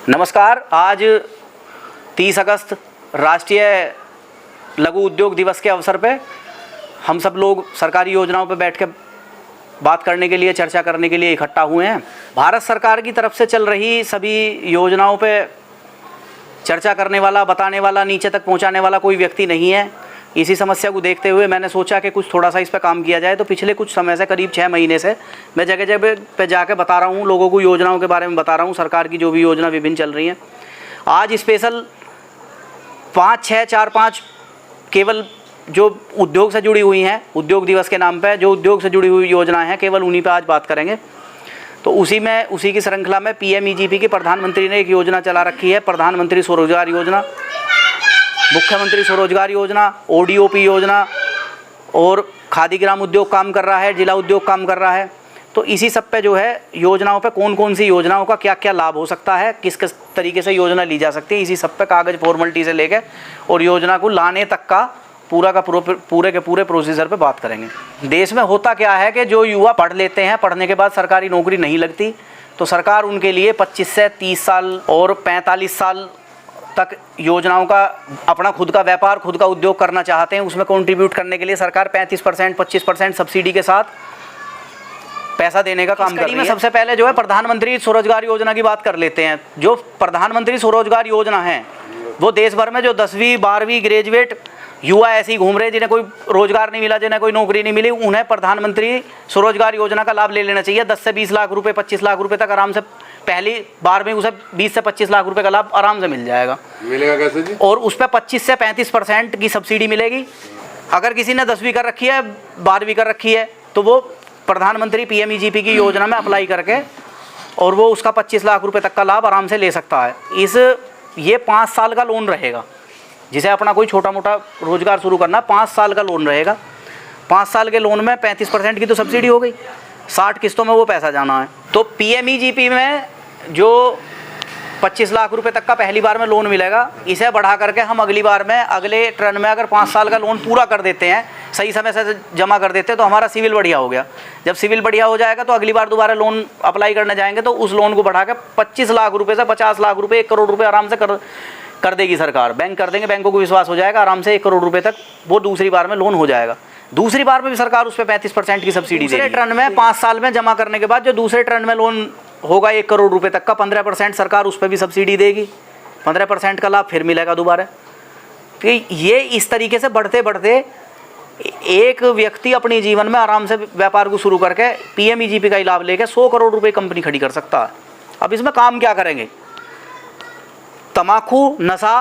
नमस्कार। आज 30 अगस्त राष्ट्रीय लघु उद्योग दिवस के अवसर पे हम सब लोग सरकारी योजनाओं पे बैठ के बात करने के लिए, चर्चा करने के लिए इकट्ठा हुए हैं। भारत सरकार की तरफ से चल रही सभी योजनाओं पे चर्चा करने वाला, बताने वाला, नीचे तक पहुंचाने वाला कोई व्यक्ति नहीं है। इसी समस्या को देखते हुए मैंने सोचा कि कुछ थोड़ा सा इस पर काम किया जाए। तो पिछले कुछ समय से, करीब 6 महीने से मैं जगह जगह पे जाके बता रहा हूँ, लोगों को योजनाओं के बारे में बता रहा हूँ, सरकार की जो भी योजना विभिन्न चल रही हैं। आज स्पेशल 4-5 केवल जो उद्योग से जुड़ी हुई हैं, उद्योग दिवस के नाम पे जो उद्योग से जुड़ी हुई योजनाएं हैं, केवल उन्हीं पे आज बात करेंगे। तो उसी की श्रृंखला में PMEGP की प्रधानमंत्री ने एक योजना चला रखी है, प्रधानमंत्री स्वरोजगार योजना, मुख्यमंत्री स्वरोजगार योजना, ODOP योजना, और खादी ग्राम उद्योग काम कर रहा है, जिला उद्योग काम कर रहा है। तो इसी सब पे जो है योजनाओं पे कौन कौन सी योजनाओं का क्या क्या लाभ हो सकता है, किस किस तरीके से योजना ली जा सकती है, इसी सब पे कागज़ फॉर्मेलिटी से लेकर और योजना को लाने तक का पूरे के पूरे प्रोसीजर पे बात करेंगे। देश में होता क्या है कि जो युवा पढ़ लेते हैं, पढ़ने के बाद सरकारी नौकरी नहीं लगती, तो सरकार उनके लिए 25 से 30 साल और 45 साल तक योजनाओं का अपना खुद का व्यापार, खुद का उद्योग करना चाहते हैं। उसमें कंट्रीब्यूट करने के लिए सरकार 35%, 25% सब्सिडी के साथ पैसा देने का काम कर रही है। सबसे पहले जो है प्रधानमंत्री स्वरोजगार योजना की बात कर लेते हैं। जो प्रधानमंत्री स्वरोजगार योजना है वो देश भर में जो 10वीं 12वीं ग्रेजुएट युवा ऐसे ही घूम रहे, जिन्हें कोई रोजगार नहीं मिला, जिन्हें कोई नौकरी नहीं मिली, उन्हें प्रधानमंत्री स्वरोजगार योजना का लाभ ले लेना चाहिए। 10 से 20 लाख रुपए, 25 लाख रुपए तक आराम से पहली बार में उसे 20 से 25 लाख रुपए का लाभ आराम से मिल जाएगा। मिलेगा कैसे जी? और उस पर 25 से 35% की सब्सिडी मिलेगी। अगर किसी ने 10वीं कर रखी है, 12वीं कर रखी है, तो वो प्रधानमंत्री PMEGP की योजना में अप्लाई करके और वो उसका 25 लाख रुपए तक का लाभ आराम से ले सकता है। ये 5 साल का लोन रहेगा। जिसे अपना कोई छोटा मोटा रोजगार शुरू करना, 5 साल का लोन रहेगा। 5 साल के लोन में 35% की तो सब्सिडी हो गई, 60 किस्तों में वो पैसा जाना है। तो PMEGP में जो 25 लाख रुपए तक का पहली बार में लोन मिलेगा, इसे बढ़ा करके हम अगली बार में, अगले टर्न में अगर 5 साल का लोन पूरा कर देते हैं, सही समय से जमा कर देते हैं, तो हमारा सिविल बढ़िया हो गया। जब सिविल बढ़िया हो जाएगा तो अगली बार दोबारा लोन अप्लाई करने जाएंगे तो उस लोन को बढ़ा के 25 लाख रुपये से 50 लाख रुपये, 1 करोड़ रुपये आराम से कर देगी सरकार। बैंक कर देंगे, बैंकों को विश्वास हो जाएगा, आराम से 1 करोड़ रुपये तक वो दूसरी बार में लोन हो जाएगा। दूसरी बार में भी सरकार उस पर 35% की सब्सिडी देगी। दूसरे टर्न में 5 साल में जमा करने के बाद जो दूसरे टर्न में लोन होगा 1 करोड़ रुपये तक का, 15% सरकार उस पर भी सब्सिडी देगी। 15% का लाभ फिर मिलेगा दोबारा। तो ये इस तरीके से बढ़ते बढ़ते एक व्यक्ति अपने जीवन में आराम से व्यापार को शुरू करके PMEGP का ही लाभ लेकर 100 करोड़ रुपये कंपनी खड़ी कर सकता है। अब इसमें काम क्या करेंगे? तम्बाकू, नशा,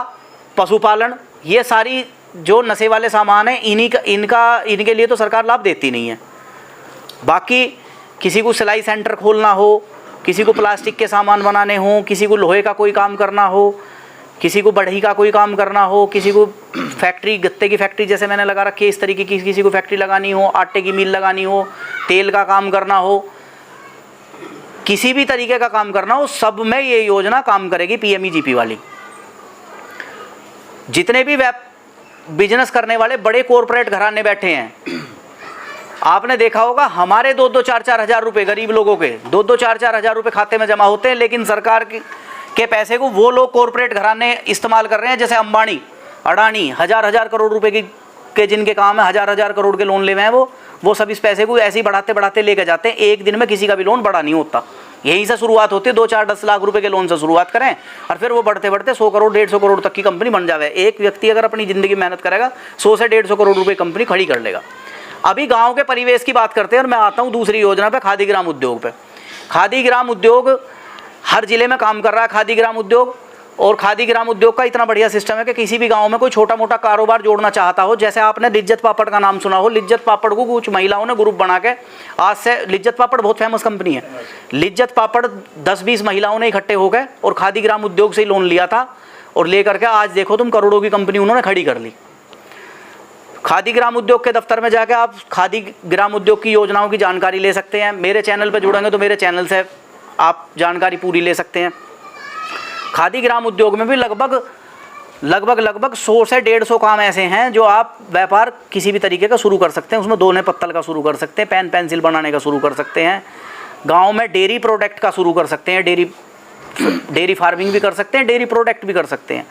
पशुपालन, ये सारी जो नशे वाले सामान हैं, इनके लिए तो सरकार लाभ देती नहीं है। बाकी किसी को सिलाई सेंटर खोलना हो, किसी को प्लास्टिक के सामान बनाने हो, किसी को लोहे का कोई काम करना हो, किसी को बढ़ई का कोई काम करना हो, किसी को फैक्ट्री, गत्ते की फैक्ट्री जैसे मैंने लगा रखी है इस तरीके की, किसी को फैक्ट्री लगानी हो, आटे की मिल लगानी हो, तेल का काम करना हो, किसी भी तरीके का काम करना हो, सब में ये योजना काम करेगी PMEGP वाली। जितने भी बिजनेस करने वाले बड़े कॉरपोरेट घराने बैठे हैं, आपने देखा होगा हमारे 2-2, 4-4 हज़ार रुपये, गरीब लोगों के 2-2, 4-4 हज़ार रुपये खाते में जमा होते हैं, लेकिन सरकार के पैसे को वो लोग कॉरपोरेट घराने इस्तेमाल कर रहे हैं। जैसे अंबानी, अडानी, हज़ार करोड़ रुपए के जिनके काम है, हज़ार करोड़ के लोन ले हुए हैं, वो सब इस पैसे को ऐसे ही बढ़ाते बढ़ाते लेके जाते हैं। एक दिन में किसी का भी लोन बड़ा नहीं होता। यहीं से शुरुआत होती है, 2-4-10 लाख रुपए के लोन से शुरुआत करें और फिर वो बढ़ते बढ़ते 100 करोड़ 150 करोड़ तक की कंपनी बन जावे। एक व्यक्ति अगर अपनी ज़िंदगी मेहनत करेगा 100 से 150 करोड़ रुपए कंपनी खड़ी कर लेगा। अभी गाँव के परिवेश की बात करते हैं और मैं आता हूँ दूसरी योजना पे, खादी ग्राम उद्योग पे। खादी ग्राम उद्योग हर जिले में काम कर रहा है, खादी ग्राम उद्योग। और खादी ग्राम उद्योग का इतना बढ़िया सिस्टम है कि किसी भी गांव में कोई छोटा मोटा कारोबार जोड़ना चाहता हो, जैसे आपने लिज्जत पापड़ का नाम सुना हो, लिज्जत पापड़ को कुछ महिलाओं ने ग्रुप बना के, आज से लिज्जत पापड़ बहुत फेमस कंपनी है, लिज्जत पापड़ 10-20 महिलाओं ने इकट्ठे हो गए और खादी ग्राम उद्योग से ही लोन लिया था और ले करके आज देखो तुम करोड़ों की कंपनी उन्होंने खड़ी कर ली। खादी ग्राम उद्योग के दफ्तर में जाके आप खादी ग्राम उद्योग की योजनाओं की जानकारी ले सकते हैं। मेरे चैनल पर जुड़ेंगे तो मेरे चैनल से आप जानकारी पूरी ले सकते हैं। खादी ग्राम उद्योग में भी लगभग 100 से 150 काम ऐसे हैं जो आप व्यापार किसी भी तरीके का शुरू कर सकते हैं। उसमें दोने पत्तल का शुरू कर सकते हैं, पेन पेंसिल बनाने का शुरू कर सकते हैं, गांव में डेयरी प्रोडक्ट का शुरू कर सकते हैं, डेयरी डेयरी फार्मिंग भी कर सकते हैं, डेयरी प्रोडक्ट भी कर सकते हैं।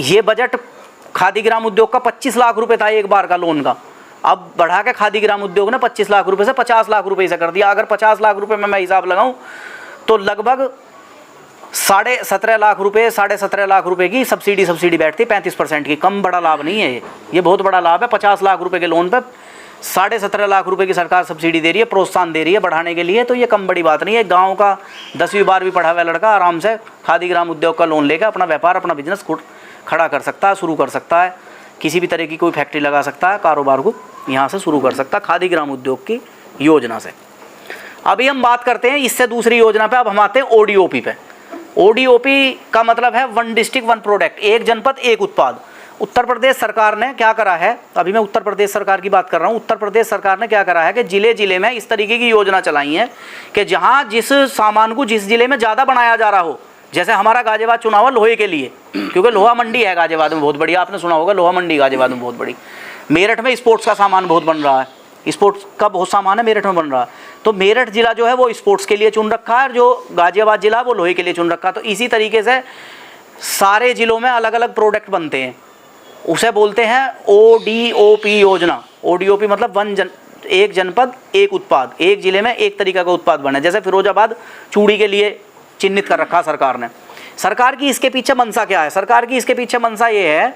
ये बजट खादी ग्राम उद्योग का 25 लाख रुपए था एक बार का लोन का, अब बढ़ा के खादी ग्राम उद्योग ने 25 लाख रुपए से 50 लाख रुपए से कर दिया। अगर 50 लाख रुपए में मैं हिसाब लगाऊं तो लगभग 17.5 लाख रुपए, 17.5 लाख रुपए की सब्सिडी बैठती है 35% की। कम बड़ा लाभ नहीं है ये बहुत बड़ा लाभ है। 50 लाख रुपए के लोन पे 17.5 लाख रुपए की सरकार सब्सिडी दे रही है, प्रोत्साहन दे रही है बढ़ाने के लिए। तो ये कम बड़ी बात नहीं है। गाँव का 10वीं 12वीं पढ़ा हुआ लड़का आराम से खादी ग्राम उद्योग का लोन लेकर अपना व्यापार, अपना बिजनेस खड़ा कर सकता है, शुरू कर सकता है। किसी भी तरह की कोई फैक्ट्री लगा सकता है, कारोबार को यहाँ से शुरू कर सकता है खादी ग्राम उद्योग की योजना से। अभी हम बात करते हैं इससे दूसरी योजना पे। अब हम आते हैं ओडीओपी पे। ओडीओपी का मतलब है वन डिस्ट्रिक्ट वन प्रोडक्ट, एक जनपद एक उत्पाद। उत्तर प्रदेश सरकार ने क्या करा है, अभी मैं उत्तर प्रदेश सरकार की बात कर रहा हूँ। उत्तर प्रदेश सरकार ने क्या करा है कि जिले जिले में इस तरीके की योजना चलाई है कि जहाँ जिस सामान को जिस जिले में ज़्यादा बनाया जा रहा हो, जैसे हमारा गाजियाबाद चुनाव है लोहे के लिए, क्योंकि लोहा मंडी है गाजियाबाद में बहुत बड़ी, आपने सुना होगा लोहा मंडी गाजियाबाद में बहुत बड़ी। मेरठ में स्पोर्ट्स का सामान बहुत बन रहा है, स्पोर्ट्स का बहुत सामान है मेरठ में बन रहा है। तो मेरठ जिला जो है वो स्पोर्ट्स के लिए चुन रखा है और जो गाजियाबाद जिला वो लोहे के लिए चुन रखा है। तो इसी तरीके से सारे जिलों में अलग अलग प्रोडक्ट बनते हैं, उसे बोलते हैं ओडीओपी योजना। ओडीओपी मतलब एक जनपद एक उत्पाद, एक जिले में एक तरीका का उत्पाद बने। जैसे फिरोजाबाद चूड़ी के लिए चिन्हित कर रखा सरकार ने। सरकार की इसके पीछे मंशा क्या है? सरकार की इसके पीछे मंशा ये है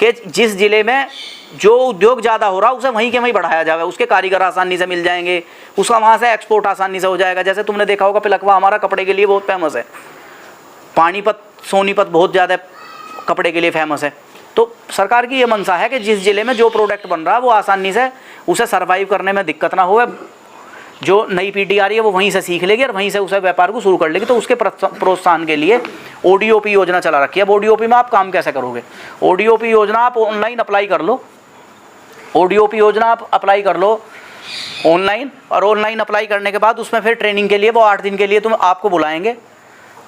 कि जिस जिले में जो उद्योग ज़्यादा हो रहा है उसे वहीं के वहीं बढ़ाया जाए, उसके कारीगर आसानी से मिल जाएंगे, उसका वहाँ से एक्सपोर्ट आसानी से हो जाएगा। जैसे तुमने देखा होगा पिलखवा हमारा कपड़े के लिए बहुत फेमस है, पानीपत सोनीपत बहुत ज़्यादा कपड़े के लिए फेमस है। तो सरकार की ये मंशा है कि जिस जिले में जो प्रोडक्ट बन रहा है वो आसानी से उसे सर्वाइव करने में दिक्कत ना हो, जो नई पीढ़ी आ रही है वो वहीं से सीख लेगी और वहीं से उसे व्यापार को शुरू कर लेगी। तो उसके प्रोत्साहन के लिए ओडीओपी योजना चला रखी है। अब ओडीओपी में आप काम कैसे करोगे? ओडीओपी योजना आप ऑनलाइन अप्लाई कर लो। ओडीओपी योजना आप अप्लाई कर लो ऑनलाइन, और ऑनलाइन अप्लाई करने के बाद उसमें फिर ट्रेनिंग के लिए वो 8 दिन के लिए आपको बुलाएंगे।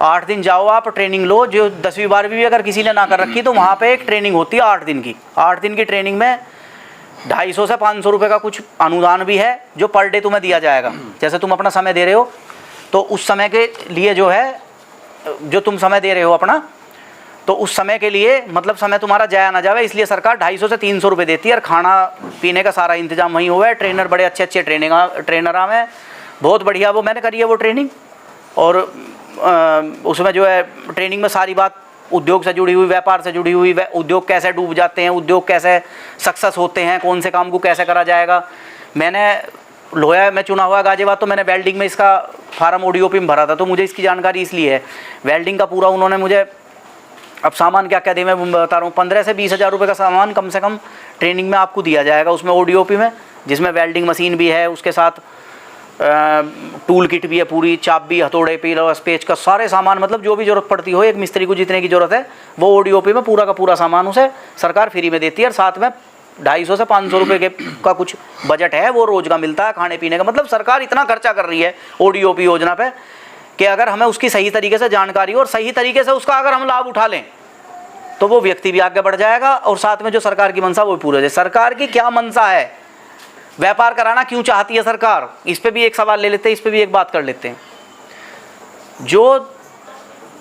8 दिन जाओ, आप ट्रेनिंग लो। जो 10वीं 12वीं भी अगर किसी ने ना कर रखी तो वहाँ पे एक ट्रेनिंग होती है 8 दिन की। 8 दिन की ट्रेनिंग में 250 से 500 रुपये का कुछ अनुदान भी है जो पर डे तुम्हें दिया जाएगा। जैसे तुम अपना समय दे रहे हो तो उस समय के लिए जो है, जो तुम समय दे रहे हो अपना, तो उस समय के लिए मतलब समय तुम्हारा जाया ना जाए, इसलिए सरकार 250 से 300 रुपये देती है। और खाना पीने का सारा इंतजाम वहीं हुआ है। ट्रेनर बड़े अच्छे ट्रेनर आए हैं, बहुत बढ़िया। वो मैंने करी है वो ट्रेनिंग, और उसमें जो है ट्रेनिंग में सारी बात उद्योग से जुड़ी हुई, व्यापार से जुड़ी हुई, उद्योग कैसे डूब जाते हैं, उद्योग कैसे सक्सेस होते हैं, कौन से काम को कैसे करा जाएगा। मैंने लोया में चुना हुआ गाजियाबाद, तो मैंने वेल्डिंग में इसका फार्म ओडीओपी में भरा था, तो मुझे इसकी जानकारी इसलिए है। वेल्डिंग का पूरा उन्होंने मुझे, अब सामान क्या क्या दे मैं बता रहा हूँ, 15 से 20 हज़ार रुपये का सामान कम से कम ट्रेनिंग में आपको दिया जाएगा उसमें ओडीओपी में, जिसमें वेल्डिंग मशीन भी है, उसके साथ टूल किट भी है, पूरी चाबी, हथौड़े, पीलर, पेच का सारे सामान, मतलब जो भी जरूरत पड़ती हो एक मिस्त्री को जितने की जरूरत है वो ओडीओपी में पूरा का पूरा सामान उसे सरकार फ्री में देती है। और साथ में 250 से 500 रुपये का कुछ बजट है वो रोज का मिलता है खाने पीने का। मतलब सरकार इतना खर्चा कर रही है ओडीओपी योजना पे कि अगर हमें उसकी सही तरीके से जानकारी हो और सही तरीके से उसका अगर हम लाभ उठा लें तो वो व्यक्ति भी आगे बढ़ जाएगा और साथ में जो सरकार की मंशा वो पूरा हो जाए। सरकार की क्या मंशा है, व्यापार कराना क्यों चाहती है सरकार, इस पे भी एक सवाल ले लेते हैं, इस पे भी एक बात कर लेते हैं। जो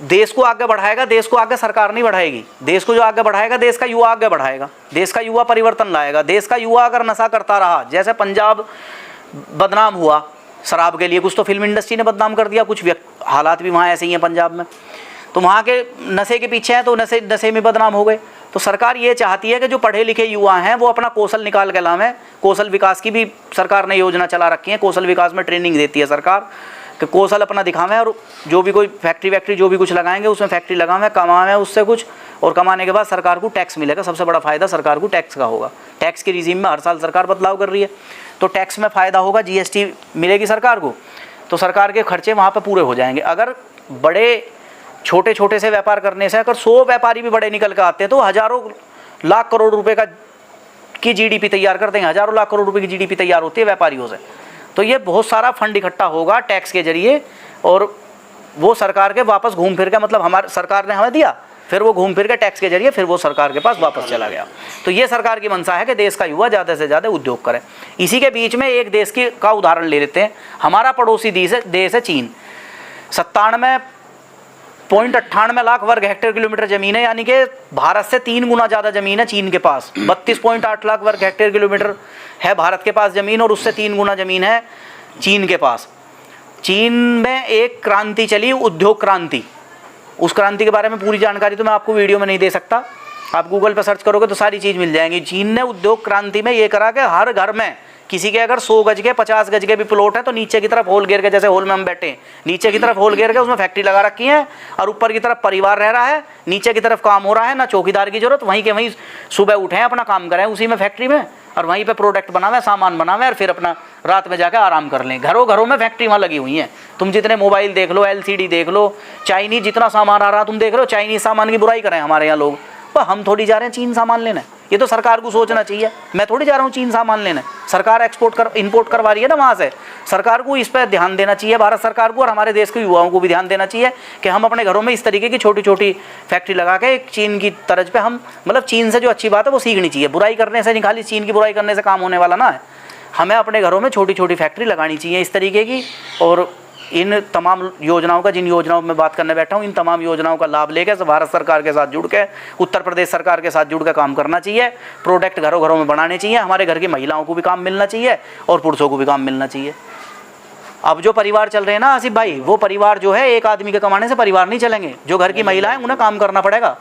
देश को आगे बढ़ाएगा, देश को आगे सरकार नहीं बढ़ाएगी, देश को जो आगे बढ़ाएगा देश का युवा आगे बढ़ाएगा, देश का युवा परिवर्तन लाएगा। देश का युवा अगर नशा करता रहा, जैसे पंजाब बदनाम हुआ शराब के लिए, कुछ तो फिल्म इंडस्ट्री ने बदनाम कर दिया, कुछ हालात भी वहाँ ऐसे ही हैं पंजाब में, तो वहाँ के नशे के पीछे हैं तो नशे में बदनाम हो गए। तो सरकार ये चाहती है कि जो पढ़े लिखे युवा हैं वो अपना कौशल निकाल के लाएं। कौशल विकास की भी सरकार ने योजना चला रखी है, कौशल विकास में ट्रेनिंग देती है सरकार कि कौशल अपना दिखावें और जो भी कोई फैक्ट्री जो भी कुछ लगाएंगे उसमें फैक्ट्री लगावें, कमावें उससे कुछ, और कमाने के बाद सरकार को टैक्स मिलेगा। सबसे बड़ा फ़ायदा सरकार को टैक्स का होगा। टैक्स के रिजीम में हर साल सरकार बदलाव कर रही है, तो टैक्स में फ़ायदा होगा, जीएसटी मिलेगी सरकार को, तो सरकार के खर्चे वहाँ पर पूरे हो जाएंगे। अगर बड़े छोटे छोटे से व्यापार करने से अगर 100 व्यापारी भी बड़े निकल कर आते हैं तो हज़ारों लाख करोड़ रुपए की जीडीपी तैयार कर देंगे। हज़ारों लाख करोड़ रुपए की जीडीपी तैयार होती है व्यापारियों से। तो ये बहुत सारा फंड इकट्ठा होगा टैक्स के जरिए, और वो सरकार के वापस घूम फिर के, मतलब हमारे सरकार ने हमें दिया, फिर वो घूम फिर के टैक्स के जरिए फिर वो सरकार के पास वापस चला गया। तो ये सरकार की मंशा है कि देश का युवा ज़्यादा से ज़्यादा उद्योग करे। इसी के बीच में एक देश का उदाहरण ले लेते हैं। हमारा पड़ोसी देश है चीन। 97 32.98 लाख वर्ग हेक्टेयर किलोमीटर ज़मीन है, यानी कि भारत से 3 गुना ज़्यादा ज़मीन है चीन के पास। 32.8 लाख वर्ग हेक्टेयर किलोमीटर है भारत के पास ज़मीन, और उससे 3 गुना ज़मीन है चीन के पास। चीन में एक क्रांति चली, उद्योग क्रांति। उस क्रांति के बारे में पूरी जानकारी तो मैं आपको वीडियो में नहीं दे सकता, आप गूगल पर सर्च करोगे तो सारी चीज़ मिल जाएंगी। चीन ने उद्योग क्रांति में ये करा कि हर घर में किसी के अगर 100 गज के 50 गज के भी प्लॉट है तो नीचे की तरफ होल घेर के, जैसे होल में हम बैठे हैं, नीचे की तरफ होल घेर के उसमें फैक्ट्री लगा रखी है, और ऊपर की तरफ परिवार रह रहा है, नीचे की तरफ काम हो रहा है, ना चौकीदार की जरूरत, वहीं के वहीं सुबह उठे हैं, अपना काम करें उसी में फैक्ट्री में, और वहीं पे प्रोडक्ट बनावे, सामान बनावे, और फिर अपना रात में जाकर आराम कर लें। घरों घरों में फैक्ट्री वहाँ लगी हुई हैं। तुम जितने मोबाइल देख लो, LCD देख लो, चाइनीज जितना सामान आ रहा तुम देख लो, चाइनीज सामान की बुराई करें हमारे यहाँ लोग, पर हम थोड़ी जा रहे हैं चीन सामान लेने। ये तो सरकार को सोचना चाहिए, मैं थोड़ी जा रहा हूँ चीन सामान लेने, सरकार इंपोर्ट करवा रही है ना वहाँ से। सरकार को इस पर ध्यान देना चाहिए, भारत सरकार को, और हमारे देश के युवाओं को भी ध्यान देना चाहिए कि हम अपने घरों में इस तरीके की छोटी छोटी फैक्ट्री लगा के एक चीन की तर्ज पे हम, मतलब चीन से जो अच्छी बात है वो सीखनी चाहिए। बुराई करने से नहीं, खाली चीन की बुराई करने से काम होने वाला ना है, हमें अपने घरों में छोटी छोटी फैक्ट्री लगानी चाहिए इस तरीके की। और इन तमाम योजनाओं का, जिन योजनाओं में बात करने बैठा हूँ, इन तमाम योजनाओं का लाभ लेकर भारत सरकार के साथ जुड़ के, उत्तर प्रदेश सरकार के साथ जुड़ के काम करना चाहिए। प्रोडक्ट घरों घरों में बनाने चाहिए, हमारे घर की महिलाओं को भी काम मिलना चाहिए और पुरुषों को भी काम मिलना चाहिए। अब जो परिवार चल रहे हैं ना आसिफ भाई, वो परिवार जो है, एक आदमी के कमाने से परिवार नहीं चलेंगे। जो घर की महिला है उन्हें काम करना पड़ेगा,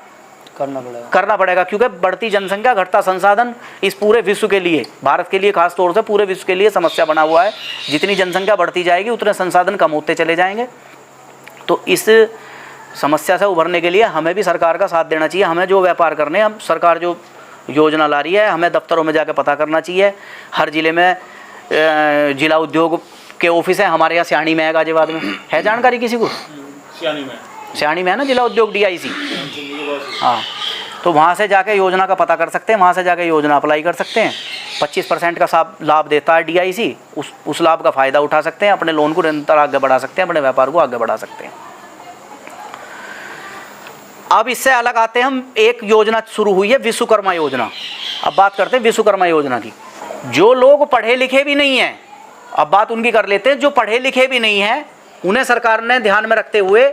क्योंकि बढ़ती जनसंख्या, घटता संसाधन इस पूरे विश्व के लिए, भारत के लिए खास तौर से पूरे विश्व के लिए समस्या बना हुआ है। जितनी जनसंख्या बढ़ती जाएगी उतने संसाधन कम होते चले जाएंगे। तो इस समस्या से उभरने के लिए हमें भी सरकार का साथ देना चाहिए। हमें जो व्यापार करने, हम सरकार जो योजना ला रही है, हमें दफ्तरों में जाकर पता करना चाहिए। हर ज़िले में जिला उद्योग के ऑफिस है, हमारे यहाँ सियानी में है, गाजियाबाद में है, जानकारी किसी को? सियानी में है ना जिला उद्योग DIC। हाँ, तो वहाँ से जाके योजना का पता कर सकते हैं, वहाँ से जाके योजना अप्लाई कर सकते हैं। 25% का लाभ देता है DIC, उस लाभ का फ़ायदा उठा सकते हैं, अपने लोन को निरंतर आगे बढ़ा सकते हैं, अपने व्यापार को आगे बढ़ा सकते हैं। अब इससे अलग आते हैं हम, एक योजना शुरू हुई है विश्वकर्मा योजना। अब बात करते हैं विश्वकर्मा योजना की। जो लोग पढ़े लिखे भी नहीं हैं, अब बात उनकी कर लेते हैं, जो पढ़े लिखे भी नहीं हैं, उन्हें सरकार ने ध्यान में रखते हुए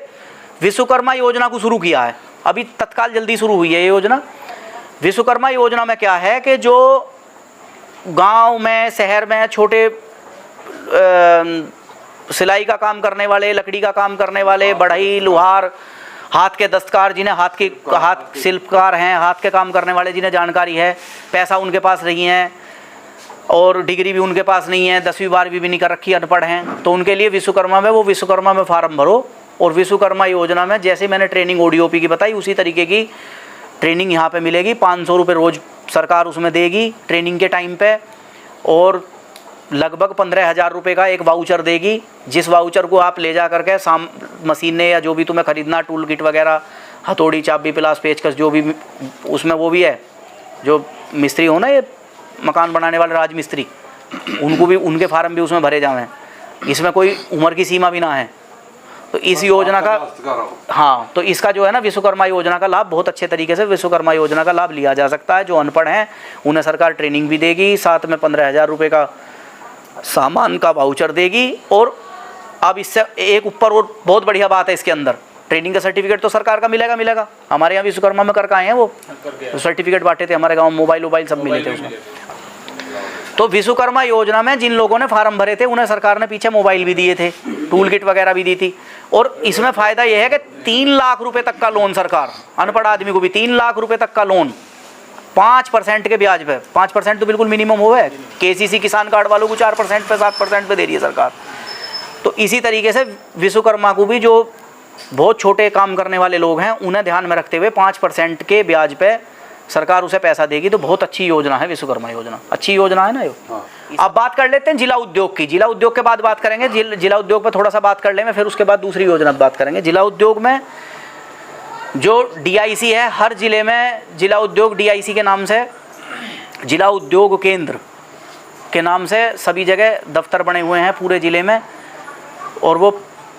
विश्वकर्मा योजना को शुरू किया है। अभी तत्काल जल्दी शुरू हुई है ये योजना। विश्वकर्मा योजना में क्या है कि जो गांव में, शहर में छोटे सिलाई का काम करने वाले, लकड़ी का काम करने वाले, बढ़ई, लोहार, हाथ के दस्तकार, जिन्हें हाथ शिल्पकार हैं, हाथ के काम करने वाले, जिन्हें जानकारी है, पैसा उनके पास नहीं है और डिग्री भी उनके पास नहीं है, 10वीं 12वीं भी नहीं कर रखी, अनपढ़ हैं, तो उनके लिए विश्वकर्मा में फार्म भरो। और विश्वकर्मा योजना में जैसे मैंने ट्रेनिंग ODOP की बताई, उसी तरीके की ट्रेनिंग यहाँ पे मिलेगी। 500 रुपये रोज़ सरकार उसमें देगी ट्रेनिंग के टाइम पे, और लगभग 15,000 रुपये का एक वाउचर देगी, जिस वाउचर को आप ले जा करके मशीनें या जो भी तुम्हें ख़रीदना, टूल किट वगैरह, हथौड़ी, चाबी, पिलास, पेचकस, जो भी उसमें वो भी है, जो मिस्त्री हो ना, ये मकान बनाने वाले राजमिस्त्री, उनको भी, उनके फार्म भी उसमें भरे जाएँ। इसमें कोई उम्र की सीमा भी ना है। तो इस योजना का, हाँ, तो इसका जो है ना विश्वकर्मा योजना का लाभ बहुत अच्छे तरीके से विश्वकर्मा योजना का लाभ लिया जा सकता है। जो अनपढ़ हैं उन्हें सरकार ट्रेनिंग भी देगी, साथ में 15,000 रुपये का सामान का वाउचर देगी। और अब इससे एक ऊपर और बहुत बढ़िया बात है इसके अंदर, ट्रेनिंग का सर्टिफिकेट तो सरकार का मिलेगा। हमारे यहाँ विश्वकर्मा में करके आए हैं, वो सर्टिफिकेट बांटे थे हमारे गाँव, मोबाइल सब मिले थे उसमें। तो विश्वकर्मा योजना में जिन लोगों ने फार्म भरे थे उन्हें सरकार ने पीछे मोबाइल भी दिए थे, टूल किट वगैरह भी दी थी। और इसमें फ़ायदा यह है कि 3 लाख रुपए तक का लोन सरकार, अनपढ़ आदमी को भी 3 लाख रुपए तक का लोन 5% के ब्याज पे। 5% तो बिल्कुल मिनिमम हो है। KCC किसान कार्ड वालों को 4% पे, 7% पे दे रही है सरकार। तो इसी तरीके से विश्वकर्मा को भी, जो बहुत छोटे काम करने वाले लोग हैं, उन्हें ध्यान में रखते हुए 5% के ब्याज पे सरकार उसे पैसा देगी। तो बहुत अच्छी योजना है विश्वकर्मा योजना, अच्छी योजना है ना ये। हाँ। अब बात कर लेते हैं जिला उद्योग की। जिला उद्योग के बाद बात करेंगे, जिला उद्योग पर थोड़ा सा बात कर लेंगे, फिर उसके बाद दूसरी योजना पर बात करेंगे। जिला उद्योग में जो DIC है, हर जिले में जिला उद्योग DIC के नाम से, जिला उद्योग केंद्र के नाम से सभी जगह दफ्तर बने हुए हैं पूरे ज़िले में। और वो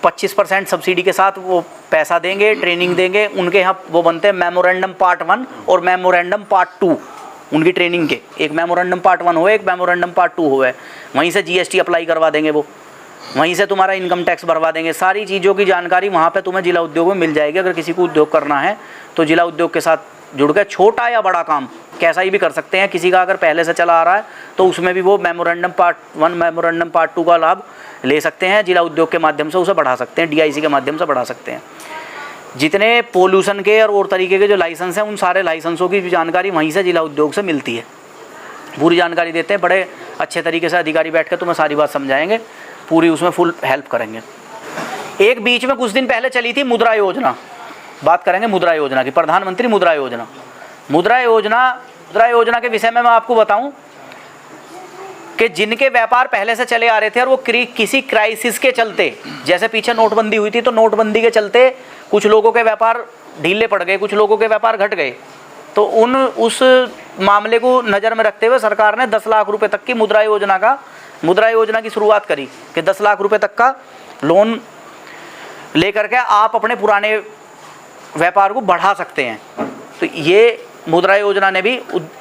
25% सब्सिडी के साथ वो पैसा देंगे, ट्रेनिंग देंगे। उनके यहाँ वो बनते हैं मेमोरेंडम पार्ट 1 और मेमोरेंडम पार्ट 2 उनकी ट्रेनिंग के। एक मेमोरेंडम पार्ट 1 हो, एक मेमोरेंडम पार्ट 2 हो है। वहीं से GST अप्लाई करवा देंगे वो। वहीं से तुम्हारा इनकम टैक्स भरवा देंगे। सारी चीज़ों की जानकारी वहाँ पे तुम्हें जिला उद्योग में मिल जाएगी। अगर किसी को उद्योग करना है तो जिला उद्योग के साथ जुड़ के छोटा या बड़ा काम कैसा ही भी कर सकते हैं। किसी का अगर पहले से चला आ रहा है तो उसमें भी वो मेमोरेंडम पार्ट 1 मेमोरेंडम पार्ट 2 का लाभ ले सकते हैं। जिला उद्योग के माध्यम से उसे बढ़ा सकते हैं, DIC के माध्यम से बढ़ा सकते हैं। जितने पोल्यूशन के और तरीके के जो लाइसेंस हैं, उन सारे लाइसेंसों की जानकारी वहीं से जिला उद्योग से मिलती है। पूरी जानकारी देते हैं, बड़े अच्छे तरीके से अधिकारी बैठ कर तुम्हें सारी बात समझाएंगे, पूरी उसमें फुल हेल्प करेंगे। एक बीच में कुछ दिन पहले चली थी मुद्रा योजना, बात करेंगे मुद्रा योजना की, प्रधानमंत्री मुद्रा योजना। मुद्रा योजना के विषय में मैं आपको बताऊं कि जिनके व्यापार पहले से चले आ रहे थे और वो किसी क्राइसिस के चलते, जैसे पीछे नोटबंदी हुई थी तो नोटबंदी के चलते कुछ लोगों के व्यापार ढीले पड़ गए, कुछ लोगों के व्यापार घट गए, तो उस मामले को नज़र में रखते हुए सरकार ने 10 लाख रुपए तक की मुद्रा योजना की शुरुआत करी कि 10 लाख रुपए तक का लोन लेकर के आप अपने पुराने व्यापार को बढ़ा सकते हैं। तो ये मुद्रा योजना ने भी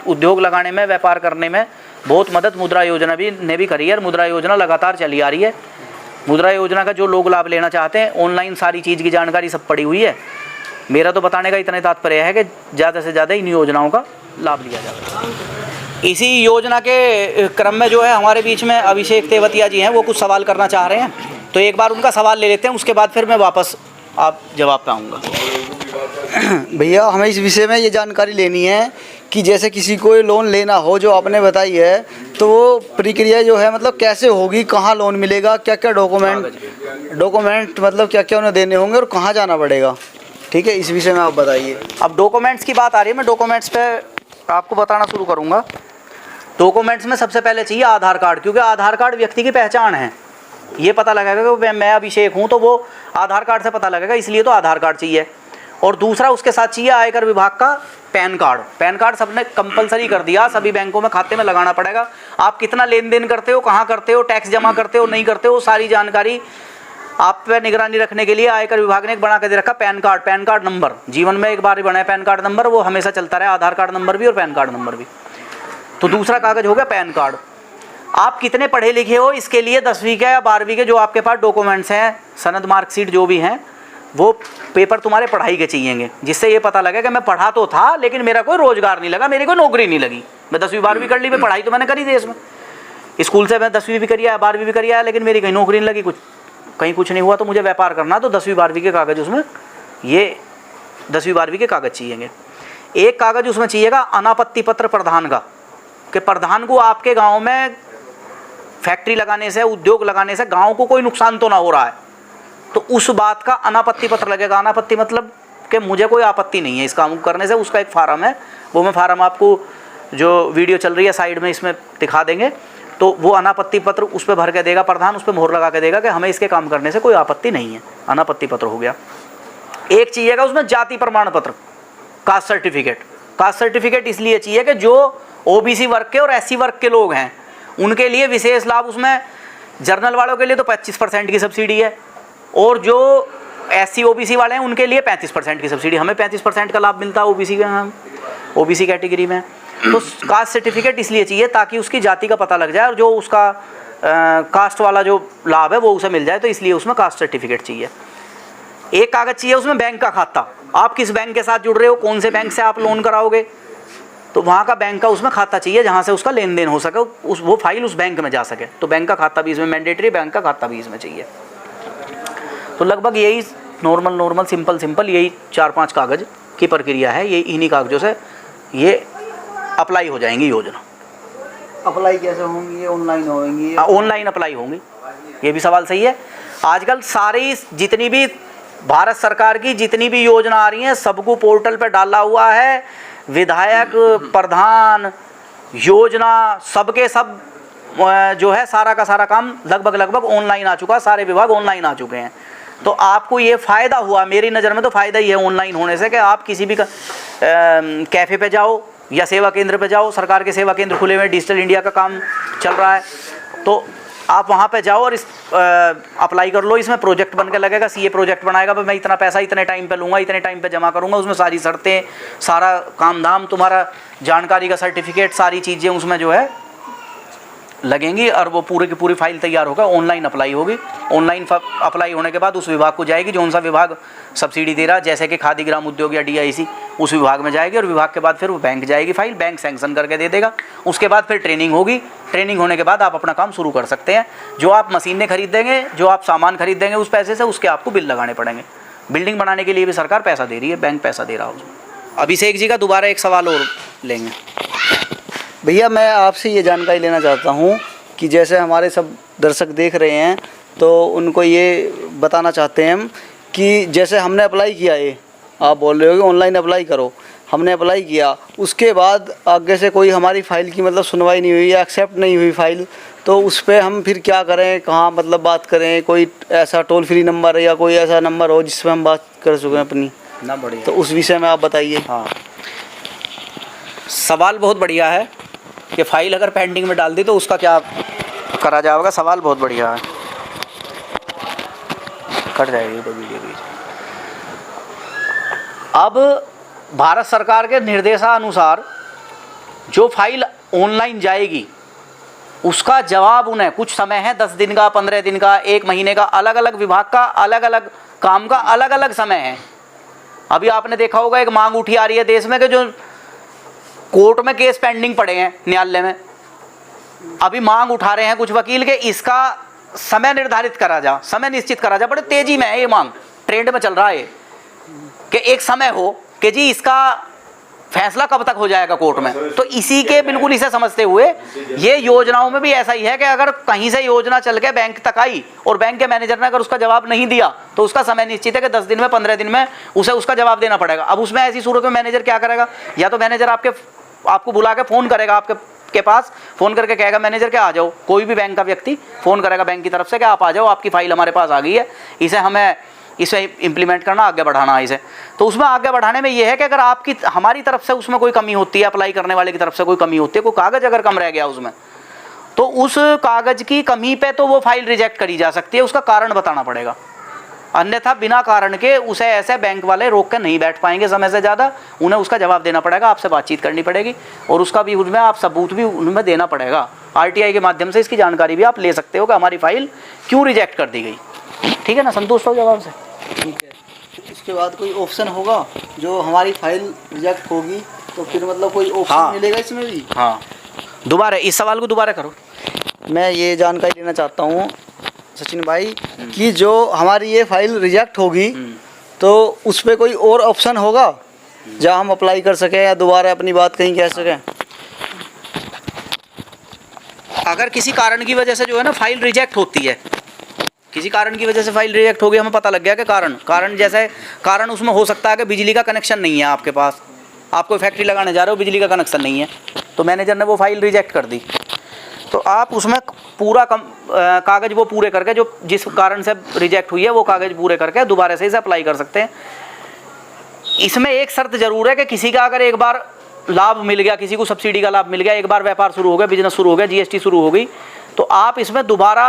उद्योग लगाने में, व्यापार करने में बहुत मदद मुद्रा योजना ने भी करी है। और मुद्रा योजना लगातार चली आ रही है। मुद्रा योजना का जो लोग लाभ लेना चाहते हैं, ऑनलाइन सारी चीज़ की जानकारी सब पड़ी हुई है। मेरा तो बताने का इतना तात्पर्य है कि ज़्यादा से ज़्यादा इन योजनाओं का लाभ लिया जाए। इसी योजना के क्रम में जो है हमारे बीच में अभिषेक तेवतिया जी हैं, वो कुछ सवाल करना चाह रहे हैं, तो एक बार उनका सवाल ले लेते हैं, उसके बाद फिर मैं वापस आप जवाब पे आऊँगा। भैया हमें इस विषय में ये जानकारी लेनी है कि जैसे किसी को लोन लेना हो, जो आपने बताई है, तो वो प्रक्रिया जो है मतलब कैसे होगी, कहाँ लोन मिलेगा, क्या क्या डॉक्यूमेंट मतलब क्या क्या उन्हें देने होंगे और कहाँ जाना पड़ेगा, ठीक है, इस विषय में आप बताइए। अब डॉक्यूमेंट्स की बात आ रही है, मैं डॉक्यूमेंट्स पे आपको बताना शुरू करूँगा। डॉक्यूमेंट्स में सबसे पहले चाहिए आधार कार्ड, क्योंकि आधार कार्ड व्यक्ति की पहचान है। ये पता लगेगा कि मैं अभिषेक हूँ तो वो आधार कार्ड से पता लगेगा, इसलिए तो आधार कार्ड चाहिए। और दूसरा उसके साथ चाहिए आयकर विभाग का पैन कार्ड सबने कंपलसरी कर दिया, सभी बैंकों में खाते में लगाना पड़ेगा। आप कितना लेन देन करते हो, कहाँ करते हो, टैक्स जमा करते हो, नहीं करते हो, सारी जानकारी आप पे निगरानी रखने के लिए आयकर विभाग ने एक बना कर दे रखा पैन कार्ड नंबर। जीवन में एक बार ही बना है पैन कार्ड नंबर, वो हमेशा चलता रहे, आधार कार्ड नंबर भी और पैन कार्ड नंबर भी। तो दूसरा कागज हो गया पैन कार्ड। आप कितने पढ़े लिखे हो, इसके लिए 10वीं के या 12वीं के जो आपके पास डॉक्यूमेंट्स हैं, सनद मार्कशीट जो भी हैं, वो पेपर तुम्हारे पढ़ाई के चाहिएंगे, जिससे ये पता लगे कि मैं पढ़ा तो था लेकिन मेरा कोई रोजगार नहीं लगा, मेरी कोई नौकरी नहीं लगी। मैं 10वीं 12वीं कर ली, मैं पढ़ाई तो मैंने करी देश में, स्कूल से मैं 10वीं भी करी है, 12वीं भी करी है, लेकिन मेरी कहीं नौकरी नहीं लगी, कहीं कुछ नहीं हुआ। तो मुझे व्यापार करना, तो 10वीं 12वीं के कागज उसमें, ये 10वीं 12वीं के कागज चाहिएंगे। एक कागज उसमें चाहिएगा अनापत्ति पत्र प्रधान का, कि प्रधान को आपके गाँव में फैक्ट्री लगाने से, उद्योग लगाने से गाँव को कोई नुकसान तो ना हो रहा है, तो उस बात का अनापत्ति पत्र लगेगा। अनापत्ति मतलब कि मुझे कोई आपत्ति नहीं है इस काम करने से, उसका एक फार्म है, वो मैं फार्म आपको जो वीडियो चल रही है साइड में इसमें दिखा देंगे। तो वो अनापत्ति पत्र उस पर भर के देगा प्रधान, उस पर मोहर लगा के देगा कि हमें इसके काम करने से कोई आपत्ति नहीं है, अनापत्ति पत्र हो गया। एक चाहिएगा उसमें जाति प्रमाण पत्र, कास्ट सर्टिफिकेट इसलिए चाहिए कि जो OBC वर्ग के और SC वर्ग के लोग हैं उनके लिए विशेष लाभ, उसमें जर्नल वालों के लिए तो 25% की सब्सिडी है, और जो SC OBC वाले हैं उनके लिए 35% की सब्सिडी। हमें 35% का लाभ मिलता है OBC कैटेगरी में। तो कास्ट सर्टिफिकेट इसलिए चाहिए ताकि उसकी जाति का पता लग जाए और जो उसका कास्ट वाला जो लाभ है वो उसे मिल जाए, तो इसलिए उसमें कास्ट सर्टिफिकेट चाहिए। एक कागज़ चाहिए उसमें बैंक का खाता, आप किस बैंक के साथ जुड़ रहे हो, कौन से बैंक से आप लोन कराओगे, तो वहाँ का बैंक का उसमें खाता चाहिए जहाँ से उसका लेन देन हो सके, वो फाइल उस बैंक में जा सके। तो बैंक का खाता भी इसमें मैंडेटरी, बैंक का खाता भी इसमें चाहिए। तो लगभग यही नॉर्मल सिंपल यही 4-5 कागज़ की प्रक्रिया है। ये इन्हीं कागज़ों से ये अप्लाई हो जाएंगी योजना। अप्लाई कैसे होंगी, ये ऑनलाइन होंगी? ऑनलाइन अप्लाई होंगी, ये भी सवाल सही है। आजकल सारी जितनी भी भारत सरकार की जितनी भी योजना आ रही हैं सबको पोर्टल पे डाला हुआ है। विधायक, प्रधान, योजना, सबके सब जो है सारा का सारा काम लगभग ऑनलाइन आ चुका है, सारे विभाग ऑनलाइन आ चुके हैं। तो आपको ये फ़ायदा हुआ, मेरी नज़र में तो फ़ायदा ही है ऑनलाइन होने से, कि आप किसी भी कैफ़े पे जाओ या सेवा केंद्र पे जाओ, सरकार के सेवा केंद्र खुले हुए, डिजिटल इंडिया का काम चल रहा है, तो आप वहाँ पे जाओ और इस अप्लाई कर लो। इसमें प्रोजेक्ट बन के लगेगा, CA प्रोजेक्ट बनाएगा, मैं इतना पैसा इतने टाइम पे लूँगा, इतने टाइम पे जमा करूँगा, उसमें सारी शर्तें, सारा काम धाम, तुम्हारा जानकारी का सर्टिफिकेट, सारी चीज़ें उसमें जो है लगेंगी और वो पूरी की पूरी फाइल तैयार होकर ऑनलाइन अप्लाई होगी। ऑनलाइन अप्लाई होने के बाद उस विभाग को जाएगी, जो सा विभाग सब्सिडी दे रहा है, जैसे कि खादी ग्राम उद्योग या DIC, उस विभाग में जाएगी और विभाग के बाद फिर वो बैंक जाएगी, फाइल बैंक सैंक्शन करके दे देगा। उसके बाद फिर ट्रेनिंग होगी, ट्रेनिंग होने के बाद आप अपना काम शुरू कर सकते हैं। जो आप मशीनें खरीदेंगे, जो आप सामान खरीदेंगे उस पैसे से, उसके आपको बिल लगाने पड़ेंगे। बिल्डिंग बनाने के लिए भी सरकार पैसा दे रही है, बैंक पैसा दे रहा है उसमें। अभिषेक जी का दोबारा एक सवाल और लेंगे। भैया मैं आपसे ये जानकारी लेना चाहता हूँ कि जैसे हमारे सब दर्शक देख रहे हैं तो उनको ये बताना चाहते हैं हम कि जैसे हमने अप्लाई किया, ये आप बोल रहे हो कि ऑनलाइन अप्लाई करो, हमने अप्लाई किया, उसके बाद आगे से कोई हमारी फ़ाइल की मतलब सुनवाई नहीं हुई या एक्सेप्ट नहीं हुई फ़ाइल, तो उस पर हम फिर क्या करें, कहाँ मतलब बात करें? कोई ऐसा टोल फ्री नंबर या कोई ऐसा नंबर हो जिसमें हम बात कर सकें अपनी ना? बढ़िया, तो उस विषय में आप बताइए। हाँ, सवाल बहुत बढ़िया है कि फ़ाइल अगर पेंडिंग में डाल दी तो उसका क्या करा जाएगा। सवाल बहुत बढ़िया है, कट जाएगी तो वीडियो बीच। अब भारत सरकार के निर्देशानुसार जो फाइल ऑनलाइन जाएगी उसका जवाब उन्हें कुछ समय है, 10 दिन का, 15 दिन का, 1 महीने का, अलग अलग विभाग का अलग अलग काम का अलग अलग समय है। अभी आपने देखा होगा एक मांग उठी आ रही है देश में कि जो कोर्ट में केस पेंडिंग पड़े हैं न्यायालय में, अभी मांग उठा रहे हैं कुछ वकील के इसका समय निर्धारित करा जा, समय निश्चित करा जा। बड़े तेजी में है ये मांग, ट्रेंड में चल रहा है कि एक समय हो कि जी इसका फैसला कब तक हो जाएगा कोर्ट में। तो इसी के बिल्कुल इसे समझते हुए ये योजनाओं में भी ऐसा ही है कि अगर कहीं से योजना चल के बैंक तक आई और बैंक के मैनेजर ने अगर उसका जवाब नहीं दिया तो उसका समय निश्चित है कि 10 दिन में, 15 दिन में उसे उसका जवाब देना पड़ेगा। अब उसमें ऐसी सूरत में मैनेजर क्या करेगा? या तो मैनेजर आपको बुला के फ़ोन करेगा, आपके पास फ़ोन करके कहेगा मैनेजर के आ जाओ, कोई भी बैंक का व्यक्ति फ़ोन करेगा बैंक की तरफ से कि आप आ जाओ, आपकी फ़ाइल हमारे पास आ गई है, इसे हमें इसे इम्प्लीमेंट करना, आगे बढ़ाना है इसे। तो उसमें आगे बढ़ाने में ये है कि अगर आपकी हमारी तरफ से उसमें कोई कमी होती है, अप्लाई करने वाले की तरफ से कोई कमी होती है, कोई कागज़ अगर कम रह गया उसमें, तो उस कागज़ की कमी पे तो वो फाइल रिजेक्ट करी जा सकती है, उसका कारण बताना पड़ेगा। अन्यथा बिना कारण के उसे ऐसे बैंक वाले रोक कर नहीं बैठ पाएंगे समय से ज़्यादा, उन्हें उसका जवाब देना पड़ेगा, आपसे बातचीत करनी पड़ेगी और उसका भी उसमें आप सबूत भी उनमें देना पड़ेगा। RTI के माध्यम से इसकी जानकारी भी आप ले सकते हो कि हमारी फ़ाइल क्यों रिजेक्ट कर दी गई। ठीक है ना, संतुष्ट हो जवाब से? ठीक है। इसके बाद कोई ऑप्शन होगा जो हमारी फाइल रिजेक्ट होगी तो फिर मतलब कोई ऑप्शन मिलेगा इसमें भी? हाँ, दोबारा इस सवाल को दोबारा करो। मैं ये जानकारी लेना चाहता हूँ सचिन भाई कि जो हमारी ये फाइल रिजेक्ट होगी तो उस पर कोई और ऑप्शन होगा जहाँ हम अप्लाई कर सकें या दोबारा अपनी बात कहीं कह सकें? अगर किसी कारण की वजह से जो है ना फाइल रिजेक्ट होती है, किसी कारण की वजह से फाइल रिजेक्ट हो गई, हमें पता लग गया कि कारण जैसे कारण उसमें हो सकता है कि बिजली का कनेक्शन नहीं है आपके पास, आप कोई फैक्ट्री लगाने जा रहे हो, बिजली का कनेक्शन नहीं है, तो मैनेजर ने वो फाइल रिजेक्ट कर दी, तो आप उसमें पूरा कागज़ वो पूरे करके, जो जिस कारण से रिजेक्ट हुई है वो कागज़ पूरे करके दोबारा से इसे अप्लाई कर सकते हैं। इसमें एक शर्त ज़रूर है कि किसी का अगर एक बार लाभ मिल गया, किसी को सब्सिडी का लाभ मिल गया, एक बार व्यापार शुरू हो गया, बिजनेस शुरू हो गया, GST शुरू हो गई, तो आप इसमें दोबारा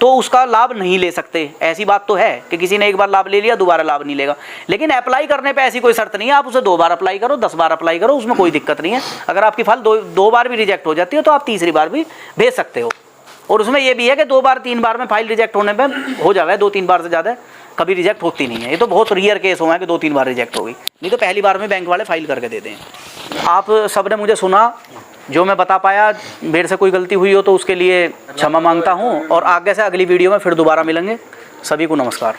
तो उसका लाभ नहीं ले सकते। ऐसी बात तो है कि किसी ने एक बार लाभ ले लिया, दोबारा लाभ नहीं लेगा, लेकिन अप्लाई करने पे ऐसी कोई शर्त नहीं है। आप उसे 2 बार अप्लाई करो, 10 बार अप्लाई करो, उसमें कोई दिक्कत नहीं है। अगर आपकी फाइल दो बार भी रिजेक्ट हो जाती है तो आप तीसरी बार भी भेज सकते हो। और उसमें यह भी है कि 2 बार 3 बार में फाइल रिजेक्ट होने पर हो जाए, 2-3 बार से ज़्यादा कभी रिजेक्ट होती नहीं है। ये तो बहुत रेयर केस हुआ है कि 2-3 बार रिजेक्ट हो गई, नहीं तो पहली बार में बैंक वाले फाइल करके देते हैं। आप सब ने मुझे सुना, जो मैं बता पाया, मेरे से कोई गलती हुई हो तो उसके लिए क्षमा मांगता हूँ और आगे से अगली वीडियो में फिर दोबारा मिलेंगे। सभी को नमस्कार।